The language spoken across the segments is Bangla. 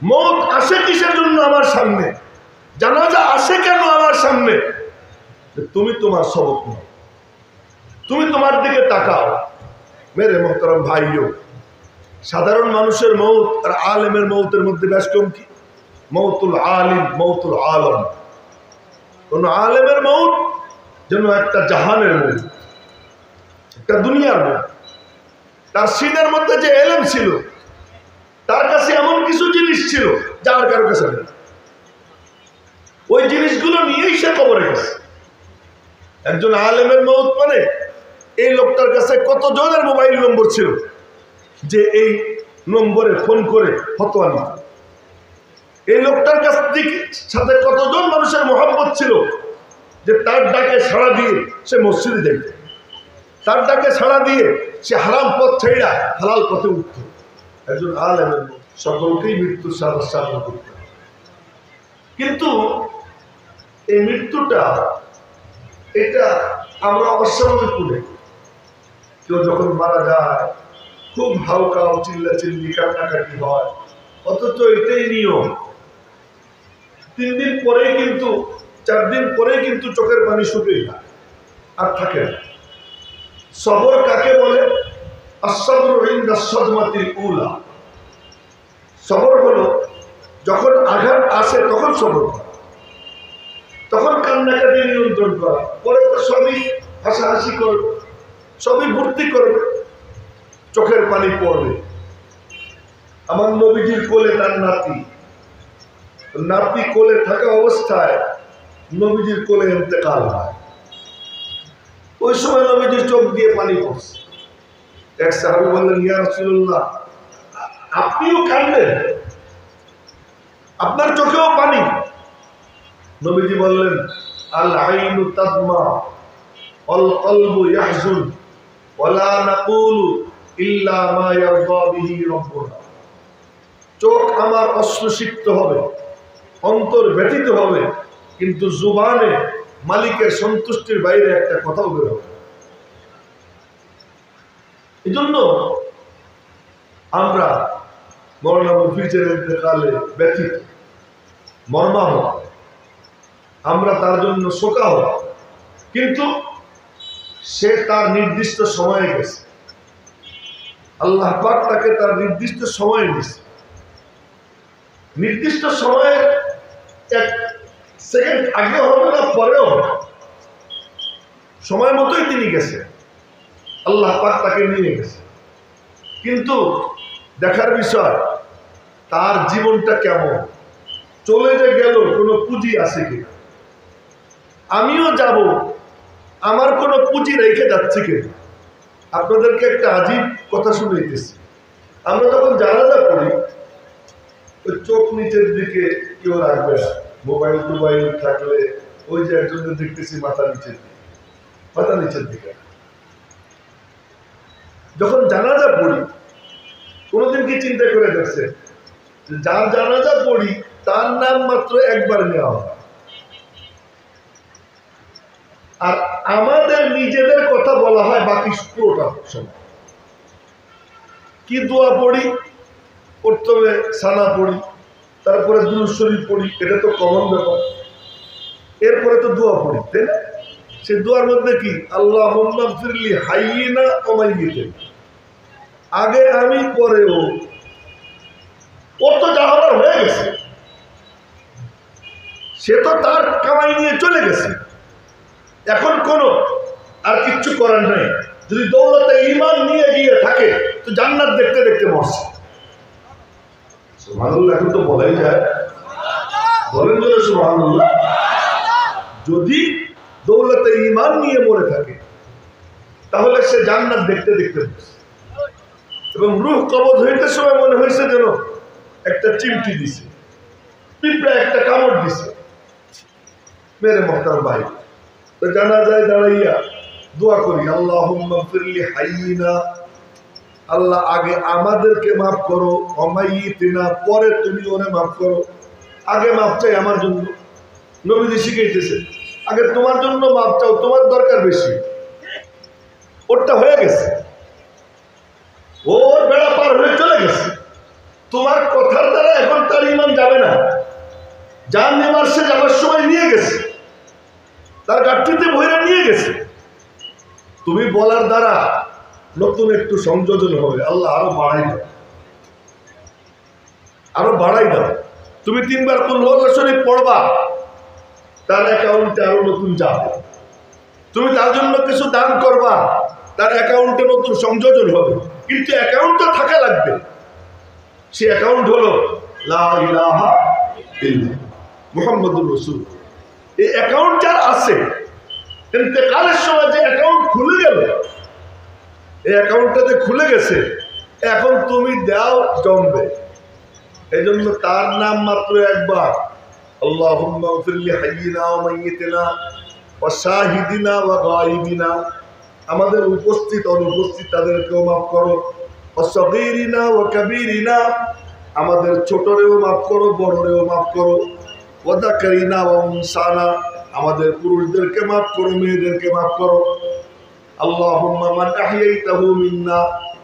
মৌত আসে কিসের জন্য আমার সামনে, জানাজা আসে কেন আমার সামনে? তুমি তোমার সবক নাও, তুমি তোমার দিকে তাকাও। মেরে মোহতারাম ভাইও, সাধারণ মানুষের মৌত আর আলেমের মৌতের মধ্যে বেশ কম কি? মৌতুল আলিম, মৌতুল আলম। কোন আলেমের মৌত যেন একটা জাহানের মৌত, একটা দুনিয়ার মৌত। তার সিনের মধ্যে যে এলেম ছিল, তার কাছে এমন কিছু জিনিস ছিল যার কারো কাছে নেই। ওই জিনিসগুলো নিয়েই সে কবরে গেছে। একজন আলেমের মৌত মানে এই লোকটার কাছে কতজনের মোবাইল নম্বর ছিল যে এই নম্বরে ফোন করে ফতোয়া নিত। এই লোকটার কাছ থেকে সাথে কতজন মানুষের মহব্বত ছিল যে তার ডাকে সাড়া দিয়ে সে মসজিদে যাইত, তার ডাকে সাড়া দিয়ে সে হারাম পথ ছেড়া হালাল পথে উঠত। একজন আলেমের সকলকেই মৃত্যুর সামনা করত। কিন্তু এই মৃত্যুটা, এটা আমরা অস্বাভাবিক করে, কেউ যখন মারা যায় খুব হাউকাও চিল্লাচিল্লি কান্নাকাটি হয়, অথচ এটাই নিয়ম। 3 দিন পরেই কিন্তু, 4 দিন পরেই কিন্তু চোখের পানি শুকিয়ে যায়, আর থাকে না। সবর কাকে বলে? আস-সাবরু ইনদা সাদমাতিল উলা। সবর হলো যখন আঘাত আসে তখন সবর করা, তখন কান্নাকাটি নিয়ন্ত্রণ করা। পরে তো সবই হাসাহাসি করবে, সবই ভর্তি করবে, চোখের পানি পড়বে। আমার নবীজির কোলে তার নাতি, নাতি কোলে থাকা অবস্থায় নবীজির কোলে ইন্তেকাল হয়। ওই সময় নবীজির চোখ দিয়ে পানি পড়ছে। এক সাহাবী বললেন, ইয়া রাসূলুল্লাহ, আপনিও কাঁদলেন, আপনার চোখেও পানি? নবীজি বললেন, আল আইনু তাদমা ওয়াল কলবু ইয়াহজুন ওয়ালা নাকুলু ইল্লা মা ইয়ারদা বিহি রাব্বুনা। চোখ আমার অশ্রুসিক্ত হবে, অন্তর ব্যথিত হবে, কিন্তু জুবানে মালিকের সন্তুষ্টির বাইরে একটা কথাও বের হবে। এই জন্য আমরা মওলানা মুফিজের ইন্তেকালে ব্যথিত, মর্মাহত, আমরা তার জন্য শোকাহত। কিন্তু সে তার নির্দিষ্ট সময়ে গেছে, আল্লাহ পাক তাকে তার নির্দিষ্ট সময়ে দিয়েছে। নির্দিষ্ট সময়ে 1 সেকেন্ড আগে হবে না, পরেও হবে, সময় মতোই তিনি গেছে, আল্লাহ পাক তাকে নিয়ে গেছে। কিন্তু দেখার বিষয় তার জীবনটা কেমন, চলে যে গেল কোনো পুঁজি আছে কিনা, আমিও যাব, আমার কোনো পুঁজি রেখে যাচ্ছে কিনা। আপনাদেরকে একটা আজীব কথা শুনাইতেছি। আমরা যখন জানাজা করি, ওই চোখ নিচের দিকে কেউ রাখবে না, মোবাইল টোবাইল থাকলে ওই যে একজনকে দেখতেছি মাথা নিচের দিকে, মাথা নিচের দিকে। যখন জানাজা পড়ি, কোনোদিন কি চিন্তা করে দেখছে যার জানাজা পড়ি তার নাম মাত্র একবার নেওয়া হয়, আর আমাদের নিজেদের কথা বলা হয় বাকি পুরোটা সময়। কি দোয়া পড়ি? প্রথমে সানা পড়ি, তারপরে দুরূদ শরীফ পড়ি, এটা তো কমন ব্যাপার। এরপরে তো দোয়া পড়ি, তাই না? সে দোয়ার মধ্যে কি? আল্লাহুম্মা গফিরলি হাইয়িনা ওয়া মাইয়িতিনা। আগে আমি, পরে ও। ও তো জাহান্নাম হয়ে গেছে, সে তো তার কামাই নিয়ে চলে গেছে, এখন কোনো আর কিচ্ছু করার নাই। যদি দৌলতে ঈমান নিয়ে গিয়ে থাকে তো জান্নাত দেখতে দেখতে মরছে। সুবহানাল্লাহ, এখন তো বলাই যায়, বলেন বলে সুবহানাল্লাহ। যদি দৌলতে ঈমান নিয়ে মরে থাকে তাহলে সে জান্নাত দেখতে দেখতে মরছে। এবং রূহ কবজ হইতে সময় মনে হয়েছে যেন একটা চিমটি দিছে, পিঁপড়া একটা কামড় দিছে। মেরে মহতার ভাই, তো জানাজায় দাঁড়াইয়া দোয়া করি, আল্লাহুম্মা গফিরলি হাইয়িনা, আল্লাহ আগে আমাদেরকে মাফ করো, ওমাইয়িতিনা, পরে তুমি ওরে মাফ করো। আগে মাফ চাই আমার জন্য, নবীজি শিখাইতেছে আগে তোমার জন্য মাফ চাও, তোমার দরকার বেশি, ওরটা হয়ে গেছে, ওর বেড়া পার হয়ে চলে গেছে, তোমার কথার দ্বারা এখন তার ঈমান যাবে না। যার নেবার সে যাবার সময় নিয়ে গেছে, তার গাঠটিতে ভৈরা নিয়ে গেছে। তুমি বলার দ্বারা নতুন একটু সংযোজন হবে। আল্লাহ আরো বাড়াই দাও, আরো বাড়াই দাও। তুমি 3 বার কুল হুয়াল্লাহ শরীফ পড়বা, তার অ্যাকাউন্টে আরো নতুন যাবে। তুমি তার জন্য কিছু দান করবা, তার অ্যাকাউন্টে নতুন সংযোজন হবে। কিন্তু অ্যাকাউন্টটা থাকা লাগবে। সে অ্যাকাউন্ট হলো লা ইলাহা ইল্লাল্লাহ মুহাম্মাদুর রাসূল। এই অ্যাকাউন্ট যার আছে, ইন্তেকালের সময় যে অ্যাকাউন্ট খুলে গেল, এই অ্যাকাউন্টটাতে খুলে গেছে, এখন তুমি দাও জমবে। এই জন্য তার নাম মাত্র একবার, আল্লাহুম্মা গফির লি হাইয়িনা ওয়া মাইয়িতিনা ওয়া শাহিদিনা ওয়া গায়িবিনা। আমাদের উপস্থিত অনুপস্থিত তাদেরকেও মাফ করো। ওয়া সগীরিনা ওয়া কাবীরিনা, আমাদের ছোটরেও মাফ করো, বড়রেও মাফ করো। ওয়া যাকারিনা ওয়া উনসানা, আমাদের পুরুষদেরকে মাফ করো, মেয়েদেরকে মাফ করো। আল্লাহুম্মা মান আহইয়াইতাহু মিন্না,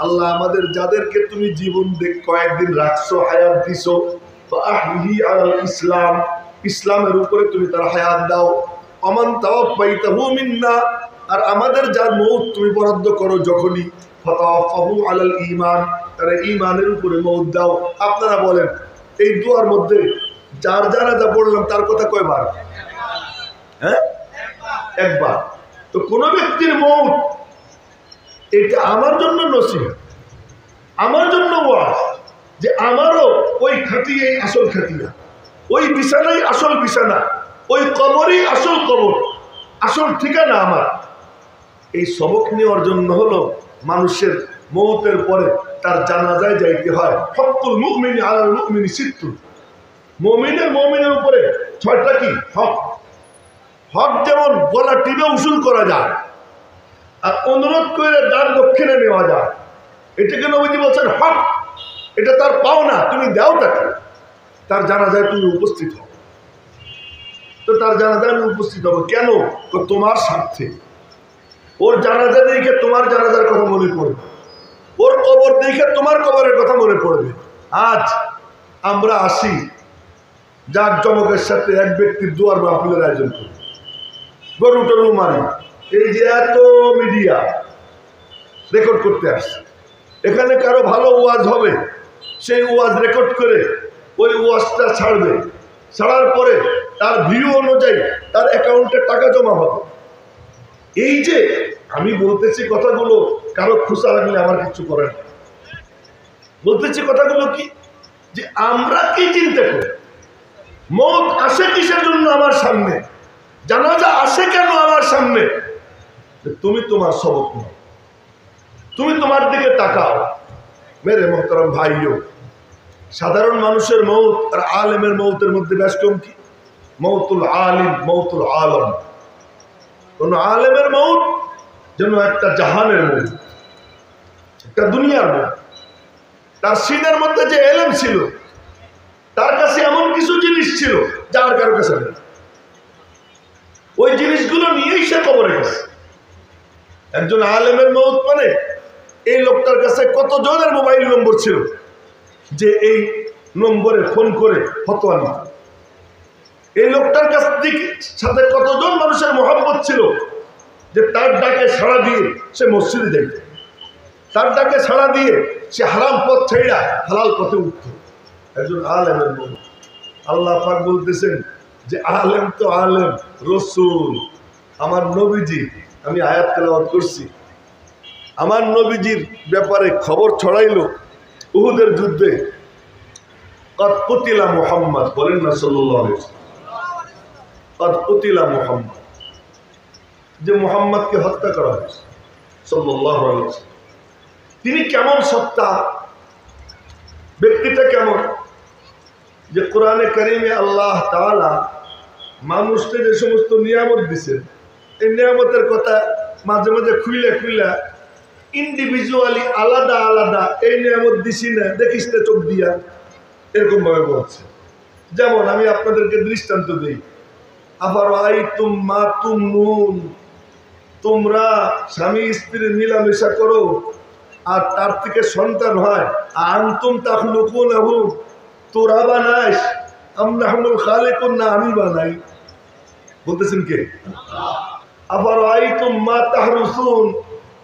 আল্লাহ আমাদের যাদেরকে তুমি জীবন কয়েকদিন রাখছো, হায়াত দিছো, ফাআহইহি আলাল ইসলাম, ইসলামের উপরে তুমি তার হায়াত দাও। আমান তাওয়াফাইতাহু মিন্না, আর আমাদের যার মউত তুমি বরাদ্দ করো যখনই, ফাতাওয়াফাহু আলাল ঈমান, তার ঈমানের উপরে মউত দাও। আপনারা বলেন এই দুয়ার মধ্যে যার জানাজা পড়লাম তার কথা কয়বার? হ্যাঁ, একবার। তো কোন ব্যক্তির মউত, এটা আমার জন্য নসিহত, আমার জন্য ওয়াজ, যে আমারও ওই খাটিয়াই আসল খাটিয়া, ওই বিছানাই আসল বিছানা, ওই কবরই আসল কবর, আসল ঠিকানা আমার। এই সবক নেওয়ার জন্য হলো মানুষের মউতের পরে তার জানাজায় যাইতে হয়। হকুল মুমিনি আলাল মুমিনি সিত্তুন, মুমিনের উপরে 6টা কি হক। হক যেমন গলা টিপে উসুল করা যায়, আর অনুরোধ করে দান দক্ষিণে নেওয়া যায়। এটাকে নবীজি বলছেন হক, এটা তার পাওনা, তুমি দাও তাকে। তার জানাজায় তুমি উপস্থিত হও। তো তার জানাজায় আমি উপস্থিত হবো কেন? তোমার স্বার্থে। ওর জানাজা দেখে তোমার জানাজার কথা মনে পড়বে, ওর কবর দেখে তোমার কবরের কথা মনে পড়বে। আজ আমরা আসি জাক জমকের সাথে এক ব্যক্তির দুয়ার মাহফিলের আয়োজন করি, গরু টরু মারি। এই যে এত মিডিয়া রেকর্ড করতে আসছে, এখানে কারো ভালো ওয়াজ হবে, সেই ওয়াজ রেকর্ড করে ওই ওয়াজটা ছাড়বে। ছাড়ার পরে তার ভিউ অনুযায়ী তার অ্যাকাউন্টে টাকা জমা হবে। এই যে আমি বলতেছি কথাগুলো, কারো খুশা লাগলে আমার কিছু করেন না। বলতেছি কথাগুলো কি, যে আমরা কি চিন্তা করি, মওত আসে কিসের জন্য আমার সামনে, জানাজা আসে কেন আমার সামনে? তুমি তোমার সবক নাও, তুমি তোমার দিকে তাকাও। মেরে মোহতারাম ভাইও, সাধারণ মানুষের মউত আর আলেমের মউতের মধ্যে বেশ কম কি? মউতুল আলিম, মউতুল আলম। কোন আলেমের মউত যেন একটা জাহানের মউত, একটা দুনিয়ার মউত। তার সিনের মধ্যে যে এলেম ছিল, তার কাছে এমন কিছু জিনিস ছিল যার কারো কাছে নেই। ওই জিনিসগুলো নিয়েই সে কবরে গেছে। একজন আলেমের মউত মানে এই লোকটার কাছে কতজনের মোবাইল নম্বর ছিল যে এই নম্বরে ফোন করে ফতোয়া নিত। এই লোকটার কাছ থেকে সাথে কতজন মানুষের মহব্বত ছিল যে তার ডাকে সাড়া দিয়ে সে মসজিদে যাইত, তার ডাকে সাড়া দিয়ে সে হারাম পথ ছেড়া হালাল পথে উঠত। একজন আলেমের মউত। আল্লাহ পাক বলতেছেন যে আলেম তো আলেম, রসুল আমার নবীজি, আমি আয়াত তেলাওয়াত করছি, আমার নবীজির ব্যাপারে খবর ছড়াইলো উহুদের যুদ্ধে। কদ কুতিলা মুহাম্মদ, বলেন না সাল্লাল্লাহু আলাইহি ওয়াসাল্লাম, কদ কুতিলা মুহাম্মদ, যে মুহাম্মদকে হত্যা করা হয়েছে সাল্লাল্লাহু আলাইহি ওয়াসাল্লাম। তিনি কেমন সত্তা, ব্যক্তিটা কেমন, যে কোরআনে কারিমে আল্লাহ তাআলা মানুষকে যে সমস্ত নিয়ামত দিচ্ছেন, এই নিয়ামতের কথা মাঝে মাঝে খুইলা খুইলা ইন্ডিভিজুয়ালি আলাদা আলাদা এই নিয়ামত দিছি না, দেখিস না চোখ দিয়া, এরকম ভাবে বলছে। যেমন আমি আপনাদেরকে দৃষ্টান্ত দিই, আফারাআইতুম মা তুমনুন, তোমরা স্বামী স্ত্রী মিলামেশা করো, আর তার থেকে সন্তান হয়, আনতুম তাখলুকুনাহু, তোরা বানাস, আম নাহনুল খালিকুন, না আমি বানাই? বলতেছেন কে? আফারাআইতুম মা তাহরুসুন,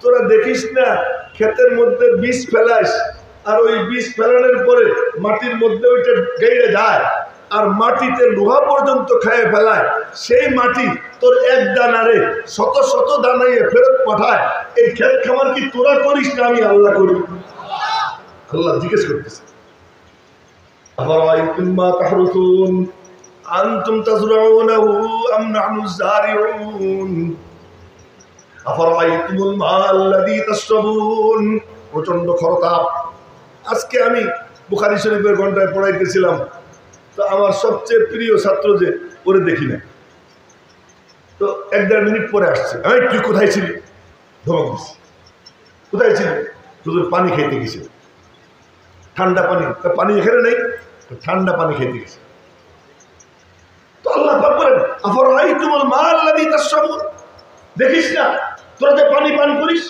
তোরা দেখিস না ক্ষেতের মধ্যে বীজ ফেলাস, আর ওই বীজ ফেলানোর পরে মাটির মধ্যে ওইটা গেড়ে যায়, আর মাটিতে লোহা পর্যন্ত খেয়ে ফেলায়, সেই মাটি তোর এক দানারে শত শত দানাইয়ে ফেরত পাঠায়। এই ক্ষেত খামার কি তোরা করিস না আমি আল্লাহ করি? আল্লাহ জিজ্ঞেস করতেছে, আফারাআইতুম মা তাহরুসুন আনতুম তাজরাউনাহু আম নাহনুজ যারিউন আফারাআইতুমুল মা আল্লাযী তাশরাবুন। প্রচন্ড খরতাপ। আজকে আমি বুখারী শরীফের ঘন্টায় পড়াইতেছিলাম, তো আমার সবচেয়ে প্রিয় ছাত্র যে ওরে দেখি না, তো 1-1.5 মিনিট পরে আসছে, এই তুই কোথায় ছিলি? ধমক দিচ্ছি, কোথায় ছিলি? হুজুর পানি খেতে গেছে, ঠান্ডা পানি। পানি এখানে নেই, ঠান্ডা পানি খেতে গেছে। তো আল্লাহ পাক বলেন, আফারাআইতুমুল মা আল্লাযী তাশরাবুন, দেখিস না তোরা যে পানি পান করিস?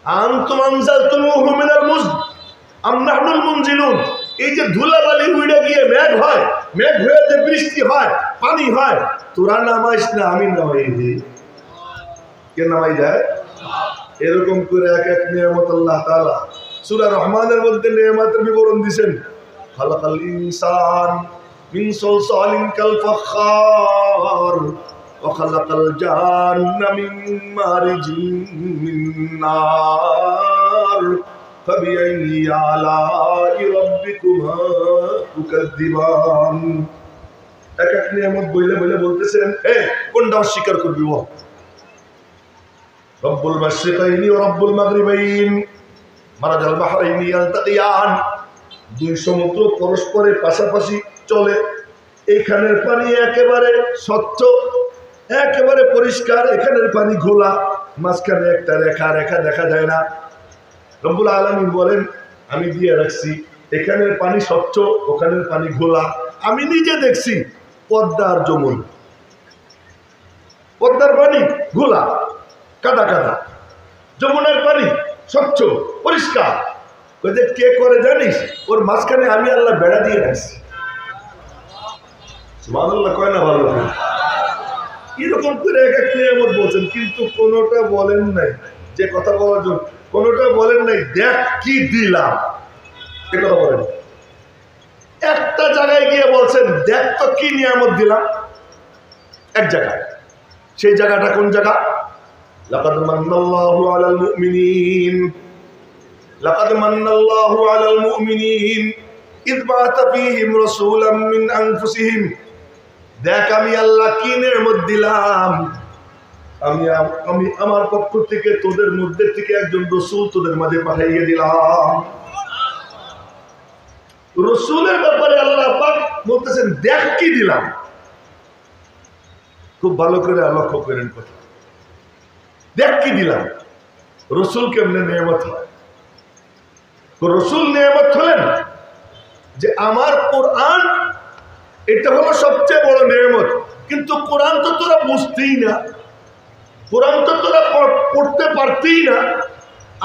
আনতুম আনজালতুমুহু মিনাল মুজদ আম নাহনুল মুনজিলুন, এই যে ধুলাবালি উড়ে গিয়ে মেঘ হয়, মেঘ হয়ে যে বৃষ্টি হয়, পানি হয়, তোরা নামাইস না আমি নামাই দিই। কে নামাই দেয়? এরকম করে এক এক নিয়ামত আল্লাহ তাআলা সূরা রহমানের মধ্যে নিয়ামতের বিবরণ দিয়েছেন। খালাকাল ইনসান মিন সালসালিন কাল ফাখার ওয়া খালাকাল জান্না মিন মারিজিন মিন নার ফাবিআইয়ি আলাই রাব্বিকুমা তুকাযযিবান। এক এক নিয়ামত বইলে বইলে বলতেছেন, কোনটা অস্বীকার করবি বল? রব্বুল মাশরিকাইনি ওয়া রব্বুল মাগরিবাইন মারাজাল বাহরাইনি ইয়ালতাকিয়ান, দুই সমুদ্র পরস্পরের পাশাপাশি চলে, এইখানের পানি একেবারে স্বচ্ছ, একেবারে পরিষ্কার, এখানের পানি ঘোলা, মাঝখানে একটা রেখা রেখা দেখা যায় না। রব্বুল আলামিন বলেন, আমি দিয়ে রাখছি এখানের পানি স্বচ্ছ, ওখানের পানি ঘোলা। আমি নিজে দেখছি পদ্মার যমুন, পদ্মার পানি ঘোলা কাদা কাদা, যমুনার পানি স্বচ্ছ পরিষ্কার। ওদের কে করে জানিস? ওর মাঝখানে আমি আল্লাহ বেড়া দিয়ে রাখছি। সুবহানাল্লাহ কয় না? ভালো এরকম করে এক এক নিয়ামত বলছেন, কিন্তু কোনোটা বলেন নাই যে কথা বলার জন্য, কোনোটা বলেন নাই দেখ কি দিলাম, এ কথা বলেন। একটা জায়গায় গিয়ে বলছেন দেখ তো কি নিয়ামত দিলাম, এক জায়গায়। সেই জায়গাটা কোন জায়গা? লাকাদ মান্নাল্লাহু আলাল মুমিনিন, লাকাদ মান্নাল্লাহু আলাল মুমিনিন ইয বাআসা ফীহিম রাসূলাম মিন আনফুসিহিম। দেখ আমি আল্লাহ কি নিয়ামত দিলাম, আমি আমার পক্ষ থেকে তোদের মধ্যে থেকে একজন রাসূল তোদের মাঝে পাঠিয়ে দিলাম। রাসূলের ব্যাপারে আল্লাহ পাক বলতেছেন দেখ কি দিলাম। খুব ভালো করে লক্ষ্য করেন কথা, দেখ কি দিলাম। রাসূল কেমনে নিয়ামত হয়? রাসূল নিয়ামত হলেন যে আমার কোরআন, এটা হলো সবচেয়ে বড় নিয়ামত। কিন্তু কোরআন তো তোরা বুঝতেই না, কোরআন তো তোরা পড়তে পারতেই না।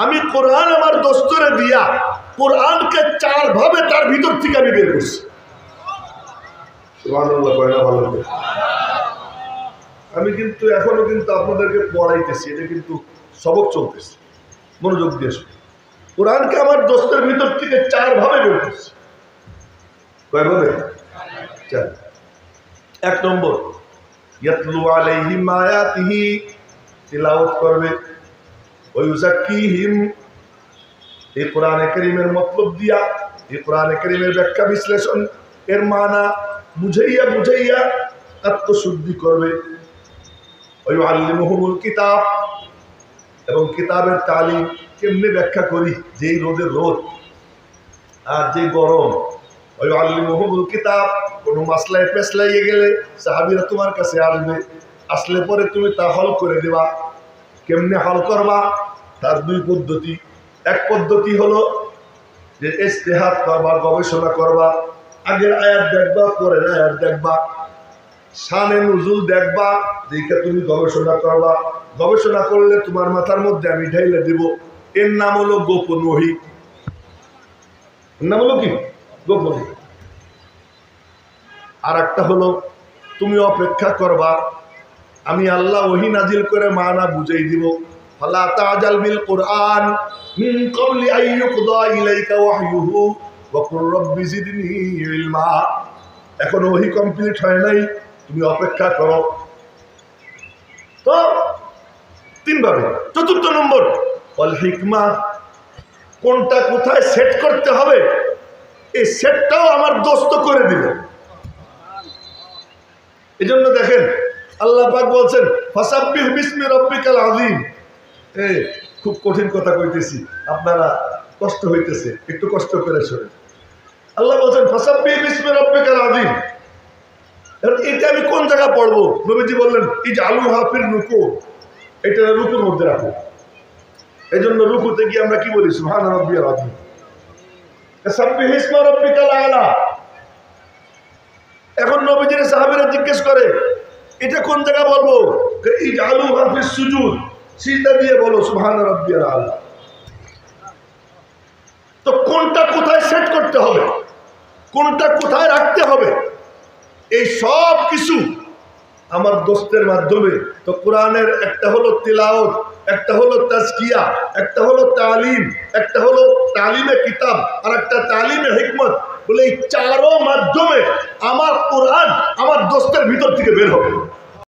আমি কোরআন আমার দোস্তরে দিয়া কোরআনকে 4 ভাবে তার ভিতর থেকে আমি বের করছি। সুবহানাল্লাহ কয় না? ভালো করে আমি কিন্তু এখনো কিন্তু আপনাদেরকে পড়াইতেছি, এটা কিন্তু সবক চলতেছে, মনোযোগ দিয়ে শুনুন। কোরআনকে আমার দোস্তের ভিতর থেকে 4 ভাবে বের করছি। কয় ভাবে? 4। 1 নম্বর, ইয়াতলু আলাইহিম আয়াতিহি, তিলাওয়াত করবে, ওয়া ইউযাক্কিহিম, এই কোরআনে কারীমের মতলব দিয়া, এই কোরআনে কারীমের ব্যাখ্যা বিশ্লেষণ, এর মানা বুঝাইয়া বুঝাইয়া আত্মশুদ্ধি করবে। ওয়া ইউআল্লিমুহুমুল কিতাব, এবং কিতাবের তালিম কেমনে ব্যাখ্যা করি, যেই রোদের রোদ আর যেই গরম। ওয়া ইউআল্লিমুহুমুল কিতাব, কোনো মাসলায় পেছলাইয়ে গেলে সাহাবীরা তোমার কাছে আসবে, আসলে পরে তুমি তা হল করে দেবা। কেমনে হল করবা? তার 2 পদ্ধতি। এক পদ্ধতি হলো যে ইজতিহাদ করবা, গবেষণা করবা, আগের আয়াত দেখবা, পরের আয়াত দেখবা, শানে নুজুল দেখবা, দেখে তুমি গবেষণা করবা। গবেষণা করলে তোমার মাথার মধ্যে আমি ঢাইলে দিব, এর নাম হলো গোপন ওহী। এর নাম হলো কি? গোপন। আর একটা হলো তুমি অপেক্ষা করবা, আমি আল্লাহ ওহী নাজিল করে মানা বুঝাই দিব। ফালা তাজাল বিল কুরআন মিন ক্বাবলি আন ইউকদা ইলাইকা ওয়াহয়ুহু ওয়া কুর রাব্বি জিদনি ইলমা। এখন ওহী কমপ্লিট হয় নাই, তুমি অপেক্ষা করো। তো তিনভাবে। চতুর্থ নম্বর ওয়াল হিকমা, কোনটা কোথায় সেট করতে হবে এই সেটটাও আমার দোস্ত করে দিবে। এই জন্য দেখেন আল্লাহ পাক বলছেন ফাসাব্বিহ বিসমি রাব্বিকাল আযীম। খুব কঠিন কথা কইতেছি, আপনারা কষ্ট হইতেছে, একটু কষ্ট করে শোনেন। আল্লাহ বলছেন ফাসাব্বিহ বিসমি রাব্বিকাল আযীম। এটা আমি কোন জায়গা পড়বো? নবীজি বললেন ইজআলুহা ফির রুকু, এটা রুকুর মধ্যে রাখো। এই জন্য রুকুতে গিয়ে আমরা কি বলি? সুবহান রাব্বিয়াল আযীম, সাব্বিহ ইসমা রাব্বিকাল আ'লা। এখন নবীজির সাহাবীরা জিজ্ঞেস করে এটা কোন জায়গা বলবো? ইজআলুহা ফিস সুজুদ, সিজদা দিয়ে বলো সুবহান রাব্বিয়াল আ'লা। তো কোনটা কোথায় সেট করতে হবে, কোনটা কোথায় রাখতে হবে, এই সব কিছু আমার দোস্তের মাধ্যমে। তো কোরআনের একটা হলো তিলাওয়াত, একটা হলো তাজকিয়া, একটা হলো তালিম, একটা হলো তালিমে কিতাব, আর একটা তালিমে হিকমত। বলে এই চারো মাধ্যমে আমার কোরআন আমার দোস্তের ভিতর থেকে বের হবে।